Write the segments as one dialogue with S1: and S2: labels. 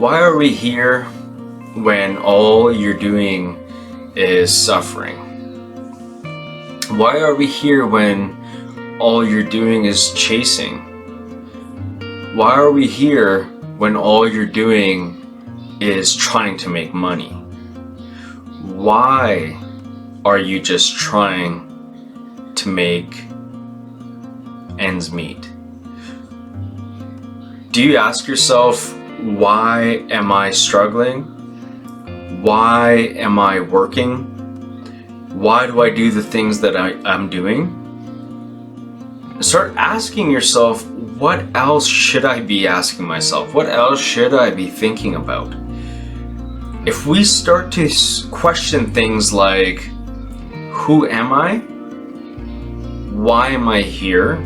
S1: Why are we here when all you're doing is suffering? Why are we here when all you're doing is chasing? Why are we here when all you're doing is trying to make money? Why are you just trying to make ends meet? Do you ask yourself, why am I struggling? Why am I working? Why do I do the things that I'm doing? Start asking yourself, what else should I be asking myself? What else should I be thinking about? If we start to question things like, who am I? Why am I here?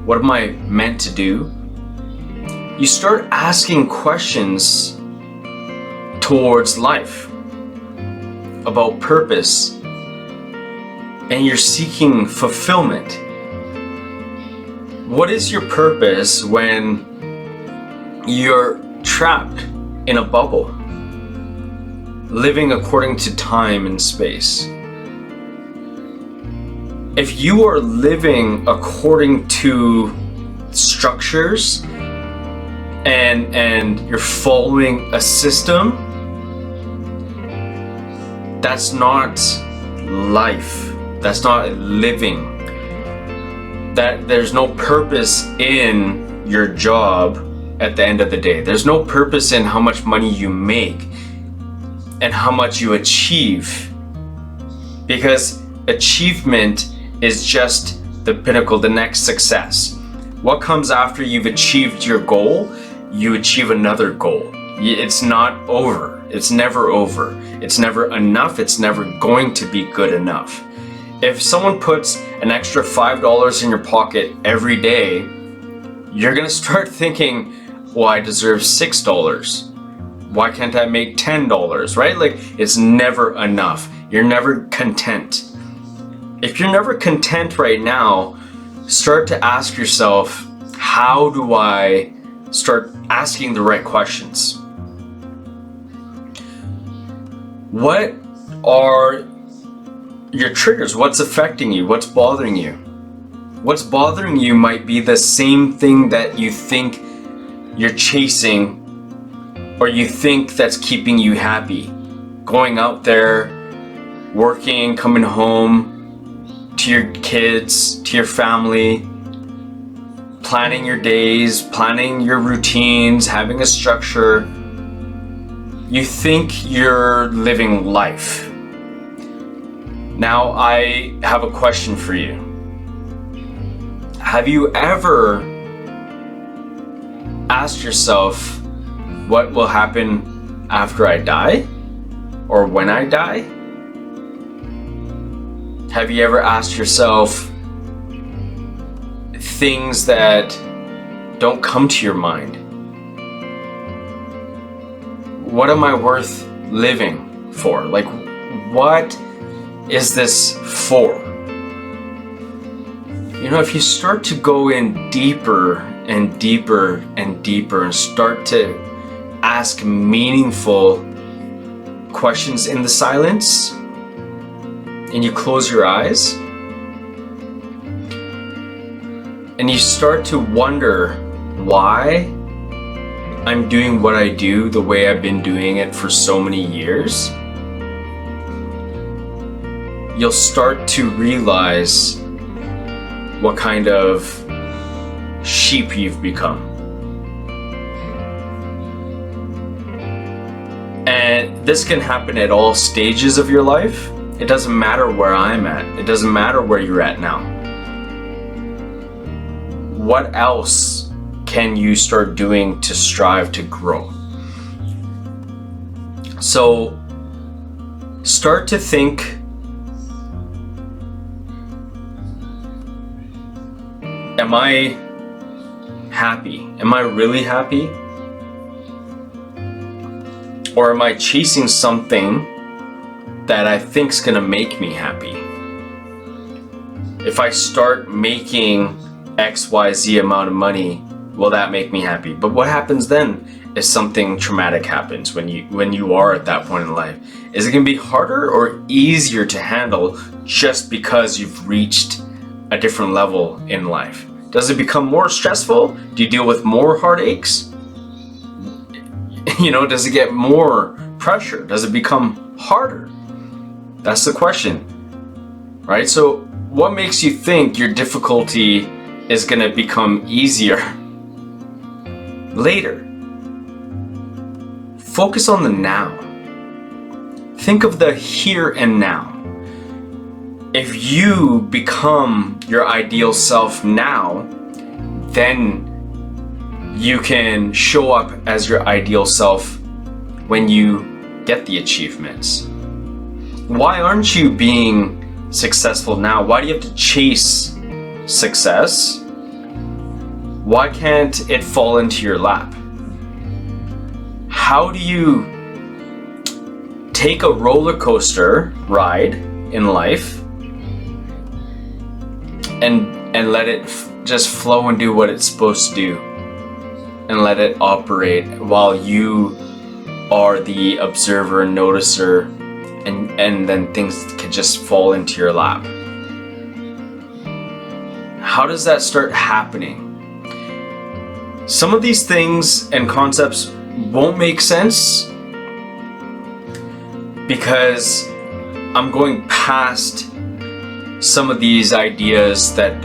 S1: What am I meant to do? You start asking questions towards life, about purpose, and you're seeking fulfillment. What is your purpose when you're trapped in a bubble, living according to time and space? If you are living according to structures and you're following a system, that's not life. That's not living. That there's no purpose in your job at the end of the day. There's no purpose in how much money you make and how much you achieve, because achievement is just the pinnacle, the next success. What comes after you've achieved your goal? You achieve another goal. It's not over. It's never over. It's never enough. It's never going to be good enough. If someone puts an extra $5 in your pocket every day, you're gonna start thinking, well, I deserve $6. Why can't I make $10, right? Like, it's never enough. You're never content. If you're never content right now, start to ask yourself, how do I start asking the right questions? What are your triggers? What's affecting you? What's bothering you? What's bothering you might be the same thing that you think you're chasing, or you think that's keeping you happy. Going out there, working, coming home to your kids, to your family, planning your days, planning your routines, having a structure. You think you're living life. Now, I have a question for you. Have you ever asked yourself what will happen after I die, or when I die? Have you ever asked yourself things that don't come to your mind? What am I worth living for? Like, what is this for? You know, if you start to go in deeper and deeper and deeper and start to ask meaningful questions in the silence, and you close your eyes, and you start to wonder why I'm doing what I do the way I've been doing it for so many years, you'll start to realize what kind of sheep you've become. And this can happen at all stages of your life. It doesn't matter where I'm at. It doesn't matter where you're at now. What else can you start doing to strive to grow? So start to think, am I happy? Am I really happy? Or am I chasing something that I think's gonna make me happy? If I start making XYZ amount of money, will that make me happy? But what happens then? if something traumatic happens when you are at that point in life? Is it going to be harder or easier to handle just because you've reached a different level in life? Does it become more stressful? Do you deal with more heartaches? Does it get more pressure? Does it become harder? That's the question, right? So what makes you think your difficulty is going to become easier later? Focus on the now. Think of the here and now. If you become your ideal self now, then you can show up as your ideal self when you get the achievements. Why aren't you being successful now? Why do you have to chase success? Why can't it fall into your lap? How do you take a roller coaster ride in life and let it just flow and do what it's supposed to do, and let it operate while you are the observer and noticer, and then things can just fall into your lap? How does that start happening? Some of these things and concepts won't make sense because I'm going past some of these ideas that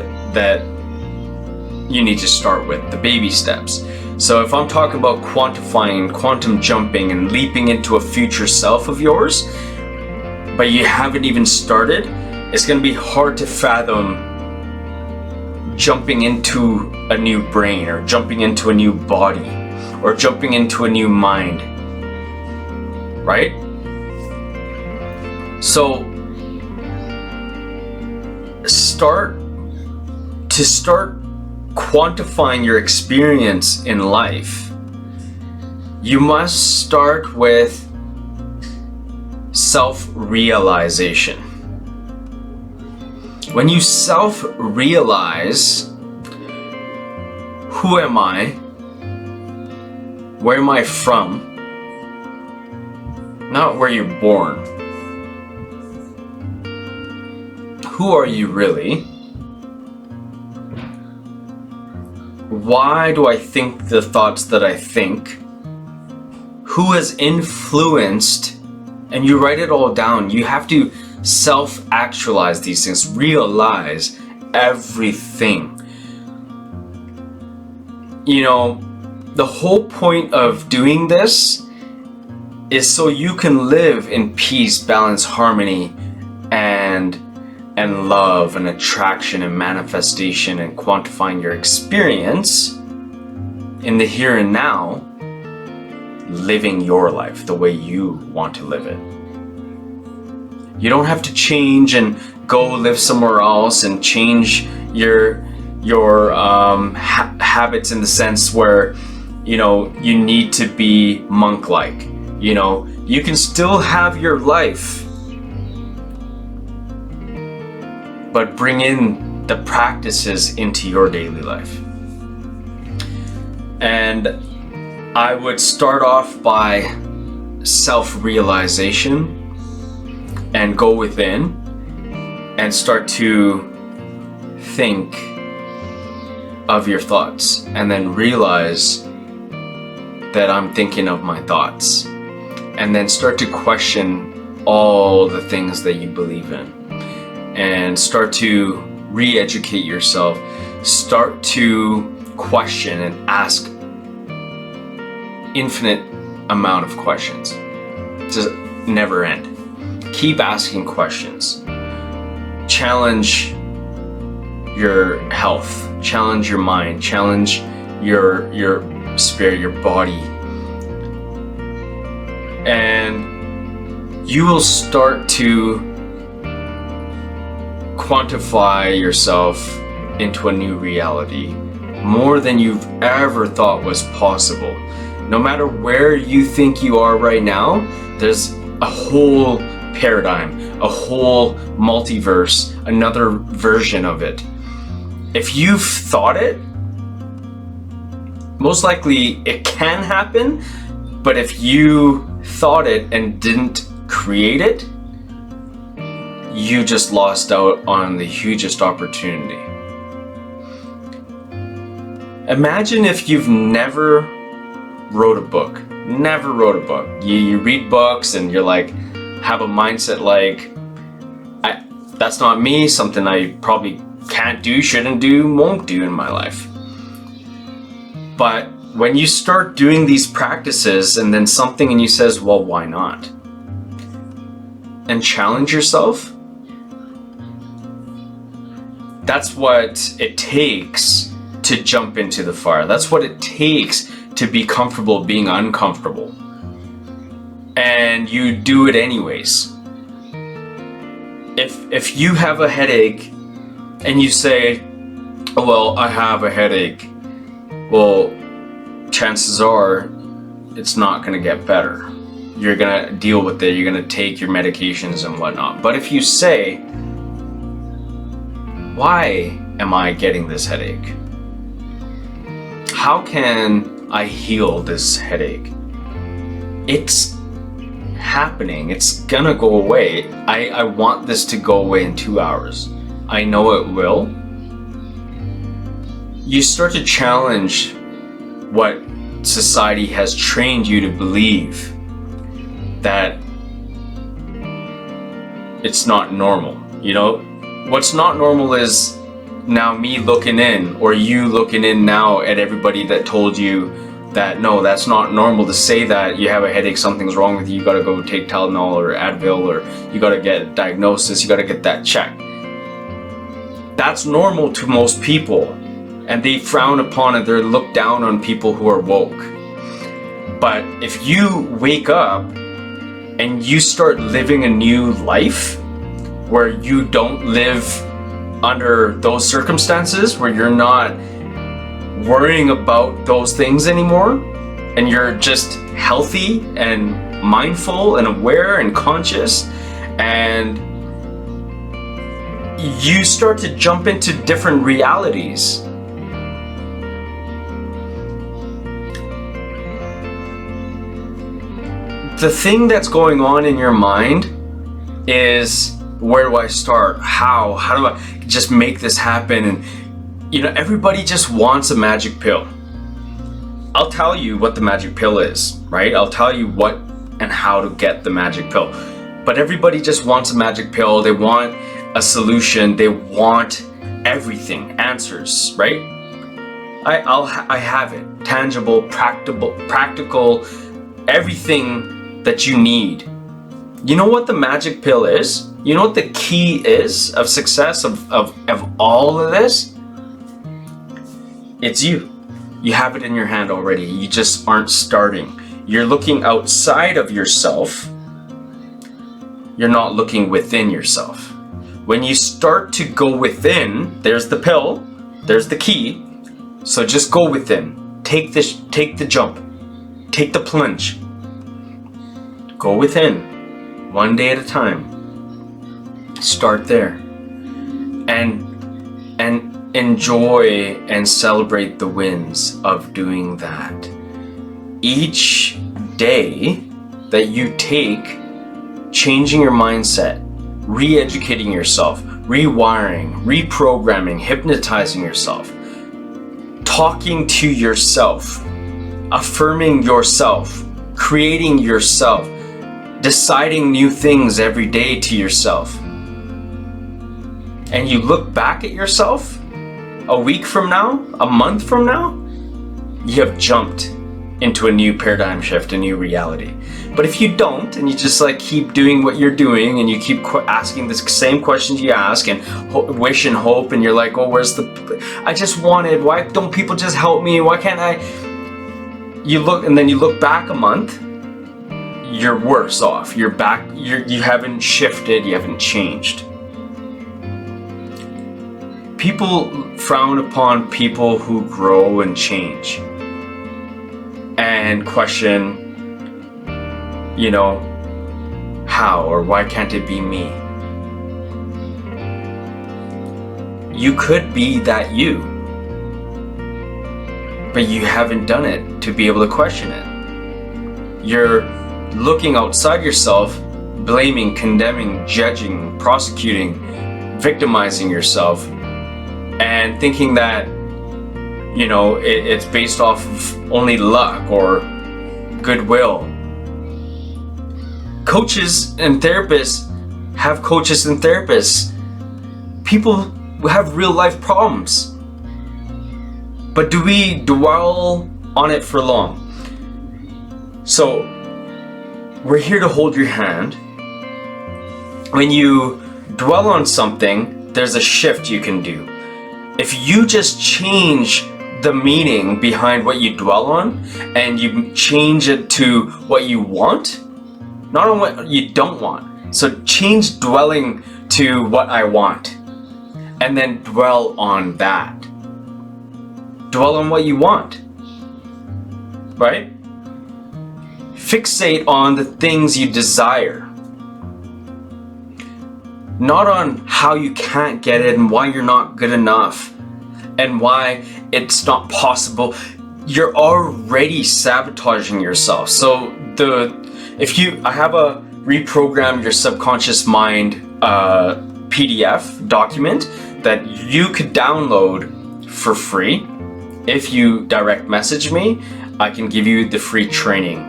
S1: you need to start with, the baby steps. So if I'm talking about quantifying, quantum jumping, and leaping into a future self of yours, but you haven't even started, it's going to be hard to fathom jumping into a new brain, or jumping into a new body, or jumping into a new mind, right? So start quantifying your experience in life. You must start with self-realization. When you self-realize, who am I? Where am I from? Not where you're born. Who are you really? Why do I think the thoughts that I think? Who has influenced? And you write it all down. You have to self-actualize these things, realize everything. The whole point of doing this is so you can live in peace, balance, harmony, and love, and attraction, and manifestation, and quantifying your experience in the here and now, living your life the way you want to live it. You don't have to change and go live somewhere else and change your habits in the sense where you need to be monk-like. You can still have your life, but bring in the practices into your daily life. And I would start off by self-realization and go within and start to think of your thoughts, and then realize that I'm thinking of my thoughts, and then start to question all the things that you believe in, and start to re-educate yourself. Start to question and ask infinite amount of questions. Just never end. Keep asking questions. Challenge your health, challenge your mind, challenge your spirit, your body, and you will start to quantify yourself into a new reality, more than you've ever thought was possible. No matter where you think you are right now, there's a whole paradigm, a whole multiverse, another version of it. If you've thought it, most likely it can happen, but if you thought it and didn't create it, you just lost out on the hugest opportunity. Imagine if you've never wrote a book. You read books and you're like, have a mindset like, that's not me, something I probably can't do, shouldn't do, won't do in my life. But when you start doing these practices and then something in you says, well, why not? And challenge yourself, that's what it takes to jump into the fire. That's what it takes to be comfortable being uncomfortable. And you do it anyways. If you have a headache and you say, oh, well, I have a headache, well, chances are it's not going to get better. You're going to deal with it. You're going to take your medications and whatnot. But if you say, why am I getting this headache? How can I heal this headache? It's happening. It's gonna go away. I want this to go away in 2 hours. I know it will. You start to challenge what society has trained you to believe, that it's not normal. You know, what's not normal is now me looking in, or you looking in now at everybody that told you that no, that's not normal to say that you have a headache, something's wrong with you, you gotta go take Tylenol or Advil, or you gotta get a diagnosis, you gotta get that checked. That's normal to most people, and they frown upon it, they're looked down on people who are woke. But if you wake up and you start living a new life where you don't live under those circumstances, where you're not worrying about those things anymore, and you're just healthy and mindful and aware and conscious, and you start to jump into different realities. The thing that's going on in your mind is, where do I start? How do I just make this happen? And you know, everybody just wants a magic pill. I'll tell you what the magic pill is, right? I'll tell you what and how to get the magic pill. But everybody just wants a magic pill. They want a solution. They want everything, answers, right? I have it. Tangible, practical, everything that you need. You know what the magic pill is? You know what the key is of success of all of this? It's you. You have it in your hand already. You just aren't starting. You're looking outside of yourself. You're not looking within yourself. When you start to go within, there's the pill, there's the key. So just go within. Take the jump. Take the plunge. Go within. One day at a time. Start there. And enjoy and celebrate the wins of doing that. Each day that you take, changing your mindset, re-educating yourself, rewiring, reprogramming, hypnotizing yourself, talking to yourself, affirming yourself, creating yourself, deciding new things every day to yourself. And you look back at yourself a week from now, a month from now, you have jumped into a new paradigm shift, a new reality. But if you don't, and you just like keep doing what you're doing, and you keep asking the same questions you ask, and wish and hope, and you're like, oh, where's I just wanted, why don't people just help me? Why can't I? You look, and then you look back a month, you're worse off. You're back, you haven't shifted, you haven't changed. People frown upon people who grow and change and question, you know, how or why can't it be me? You could be that you, but you haven't done it to be able to question it. You're looking outside yourself, blaming, condemning, judging, prosecuting, victimizing yourself, and thinking that, it's based off of only luck or goodwill. Coaches and therapists have coaches and therapists. People have real life problems. But do we dwell on it for long? So, we're here to hold your hand. When you dwell on something, there's a shift you can do. If you just change the meaning behind what you dwell on, and you change it to what you want, not on what you don't want. So change dwelling to what I want, and then dwell on that. Dwell on what you want, right? Fixate on the things you desire, not on how you can't get it and why you're not good enough and why it's not possible. You're already sabotaging yourself. So I have a reprogram your subconscious mind PDF document that you could download for free. If you direct message me, I can give you the free training,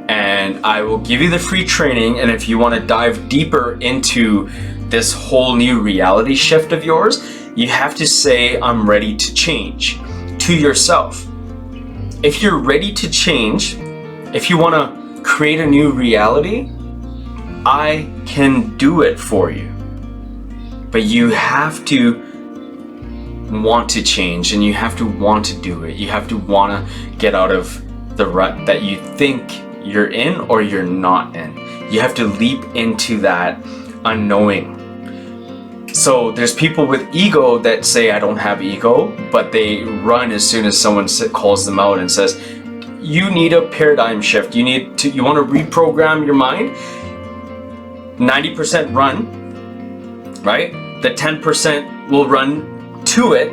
S1: and I will give you the free training. And if you want to dive deeper into this whole new reality shift of yours, you have to say, I'm ready to change, to yourself. If you're ready to change, if you want to create a new reality, I can do it for you. But you have to want to change, and you have to want to do it. You have to want to get out of the rut that you think you're in or you're not in. You have to leap into that unknowing. So there's people with ego that say, I don't have ego, but they run as soon as someone calls them out and says, you need a paradigm shift. You want to reprogram your mind. 90% run, right? The 10% will run to it,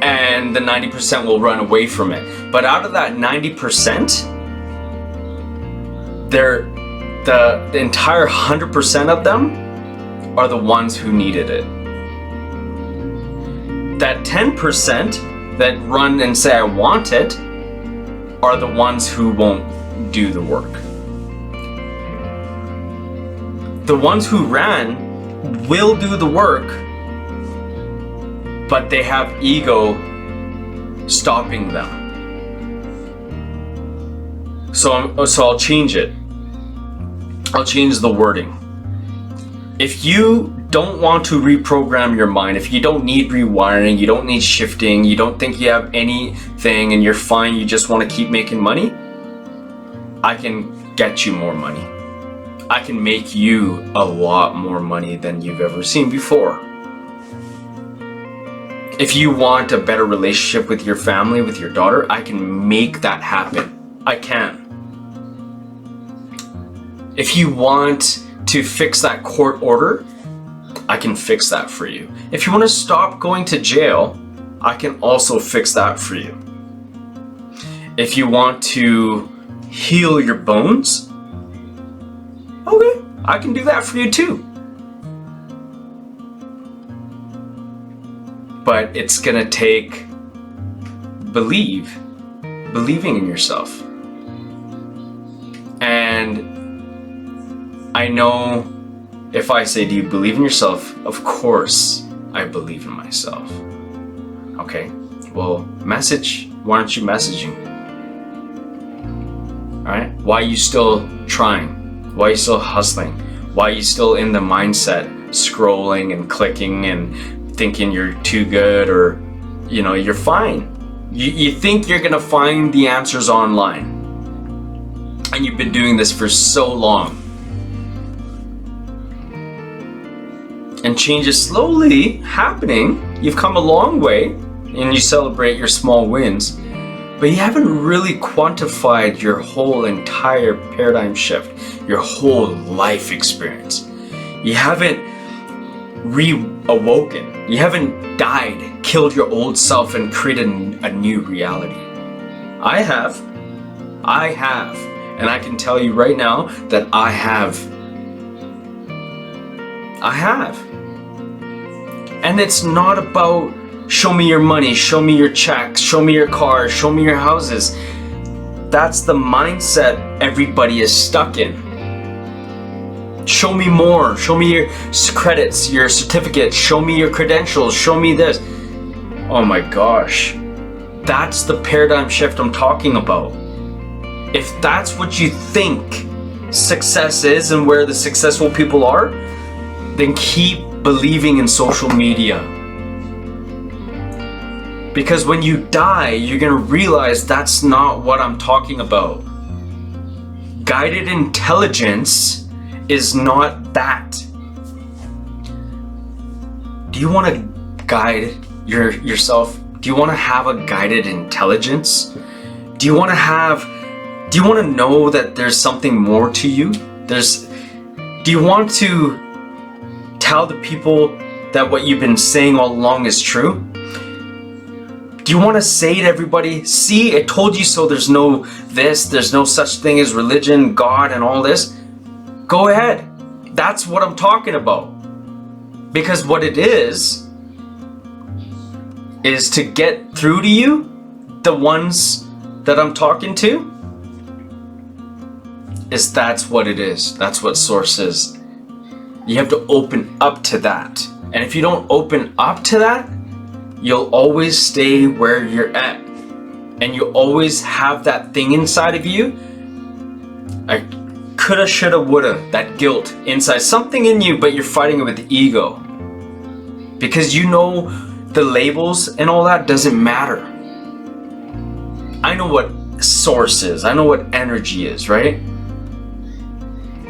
S1: and the 90% will run away from it. But out of that 90%, the entire 100% of them are the ones who needed it. That 10% that run and say I want it are the ones who won't do the work. The ones who ran will do the work, but they have ego stopping them. So I'll change it. I'll change the wording. If you don't want to reprogram your mind, if you don't need rewiring, you don't need shifting, you don't think you have anything and you're fine, you just want to keep making money, I can get you more money. I can make you a lot more money than you've ever seen before. If you want a better relationship with your family, with your daughter, I can make that happen. I can. If you want to fix that court order, I can fix that for you. If you want to stop going to jail, I can also fix that for you. If you want to heal your bones, okay, I can do that for you too. But it's gonna take believing in yourself. And I know if I say, do you believe in yourself? Of course I believe in myself. Okay, well, why aren't you messaging? All right, why are you still trying? Why are you still hustling? Why are you still in the mindset scrolling and clicking and thinking you're too good, or you're fine? You think you're gonna find the answers online, and you've been doing this for so long. And change is slowly happening. You've come a long way, and you celebrate your small wins, but you haven't really quantified your whole entire paradigm shift, your whole life experience. You haven't reawoken. You haven't died, killed your old self, and created a new reality. I have. And I can tell you right now that I have. And it's not about show me your money, show me your checks, show me your cars, show me your houses. That's the mindset everybody is stuck in. Show me more, show me your credits, your certificates, show me your credentials, show me this. Oh my gosh. That's the paradigm shift I'm talking about. If that's what you think success is and where the successful people are, then keep believing in social media. Because when you die, you're going to realize that's not what I'm talking about. Guided intelligence is not that. Do you want to guide yourself? Do you want to have a guided intelligence? Do you want to know that there's something more to you? Do you want to tell the people that what you've been saying all along is true? Do you want to say to everybody, see, I told you so, there's no such thing as religion, God, and all this? Go ahead. That's what I'm talking about. Because what it is to get through to you, the ones that I'm talking to, that's what it is. That's what source is. You have to open up to that. And if you don't open up to that, you'll always stay where you're at. And you always have that thing inside of you. I coulda, shoulda, woulda, that guilt inside. Something in you, but you're fighting it with the ego. Because you know the labels and all that doesn't matter. I know what source is. I know what energy is, right?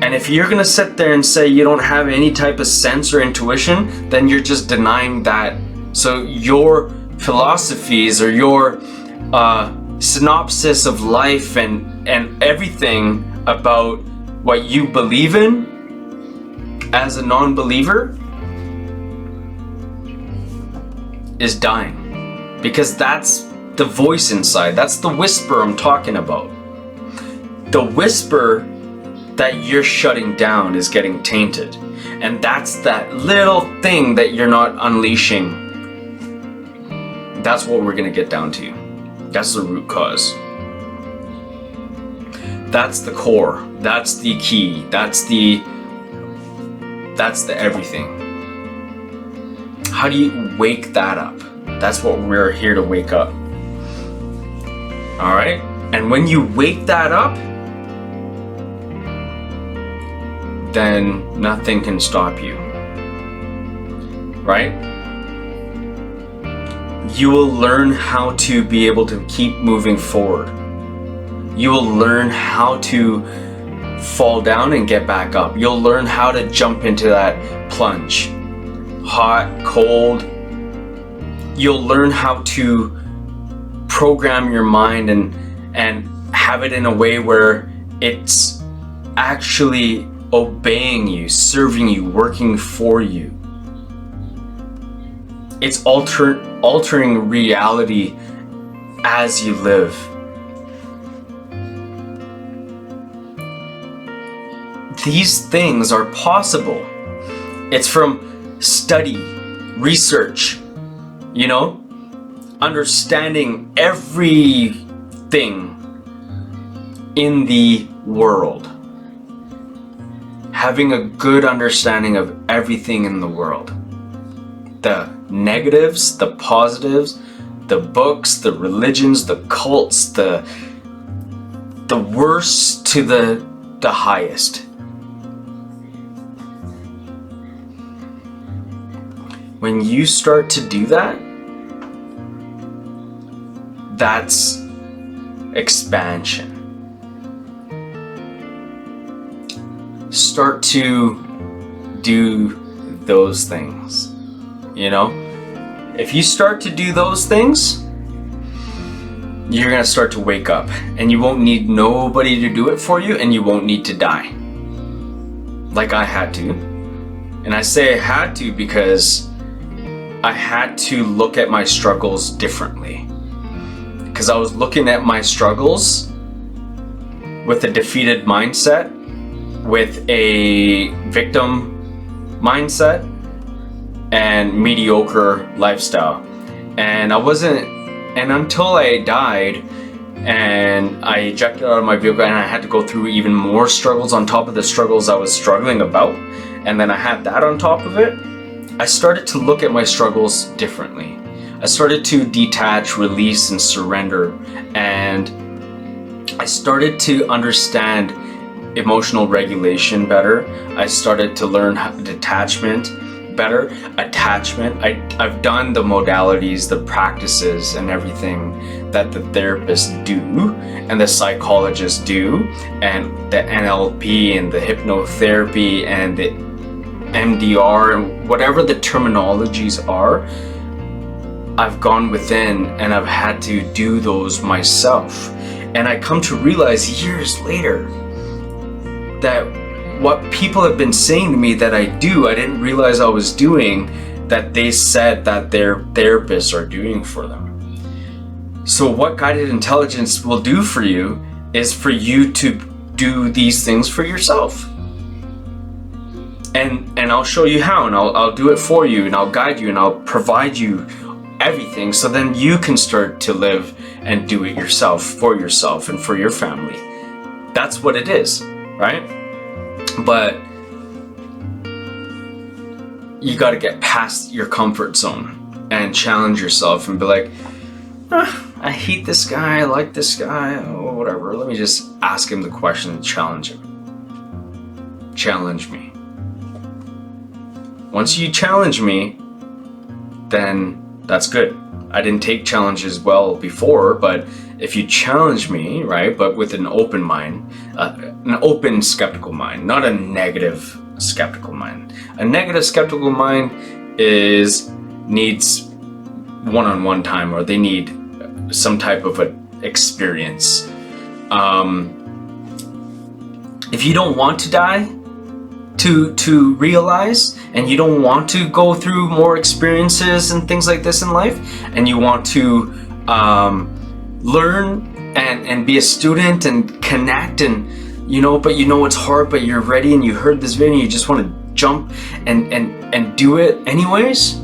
S1: And if you're gonna sit there and say you don't have any type of sense or intuition, then you're just denying that. So your philosophies or your synopsis of life and everything about what you believe in as a non-believer is dying. Because that's the voice inside. That's the whisper I'm talking about. The whisper that you're shutting down is getting tainted. And that's that little thing that you're not unleashing. That's what we're going to get down to. That's the root cause. That's the core. That's the key. That's the everything. How do you wake that up? That's what we're here to wake up. All right? And when you wake that up, then nothing can stop you. Right? You will learn how to be able to keep moving forward. You will learn how to fall down and get back up. You'll learn how to jump into that plunge. Hot, cold. You'll learn how to program your mind and have it in a way where it's actually obeying you, serving you, working for you. It's altering reality as you live. These things are possible. It's from study, research, understanding everything in the world. Having a good understanding of everything in the world. The negatives, the positives, the books, the religions, the cults, the worst to the highest. When you start to do that, that's expansion. Start to do those things. If you start to do those things, you're going to start to wake up, and you won't need nobody to do it for you, and you won't need to die. Like I had to. And I say I had to because I had to look at my struggles differently. because I was looking at my struggles with a defeated mindset, with a victim mindset, and mediocre lifestyle. And until I died and I ejected out of my vehicle and I had to go through even more struggles on top of the struggles I was struggling about, and then I had that on top of it, I started to look at my struggles differently. I started to detach, release, and surrender, and I started to understand emotional regulation better. I started to learn detachment better, attachment. I've done the modalities, the practices, and everything that the therapists do and the psychologists do, and the NLP and the hypnotherapy and the MDR and whatever the terminologies are. I've gone within and I've had to do those myself. And I come to realize years later that what people have been saying to me that I do, I didn't realize I was doing, that they said that their therapists are doing for them. So what guided intelligence will do for you is for you to do these things for yourself. And I'll show you how, and I'll do it for you, and I'll guide you, and I'll provide you everything, so then you can start to live and do it yourself, for yourself and for your family. That's what it is, right? But you got to get past your comfort zone and challenge yourself and be like, I hate this guy, I like this guy, or whatever. Let me just ask him the question and challenge him. Challenge me. Once you challenge me, then that's good. I didn't take challenges well before, but if you challenge me, right, but with an open mind, an open skeptical mind, not a negative skeptical mind. A negative skeptical mind needs one-on-one time, or they need some type of an experience. If you don't want to die to realize, and you don't want to go through more experiences and things like this in life, and you want to learn and be a student and connect, and but it's hard, but you're ready, and you heard this video and you just want to jump and do it anyways,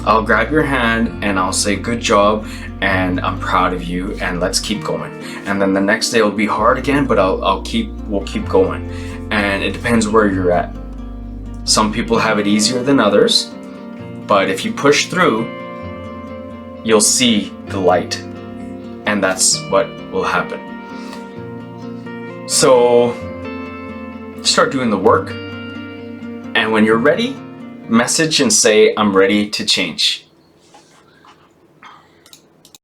S1: I'll grab your hand and I'll say good job and I'm proud of you, and let's keep going. And then the next day will be hard again, but we'll keep going. And it depends where you're at. Some people have it easier than others, but if you push through, you'll see the light, and that's what will happen. So start doing the work, and when you're ready, message and say, I'm ready to change.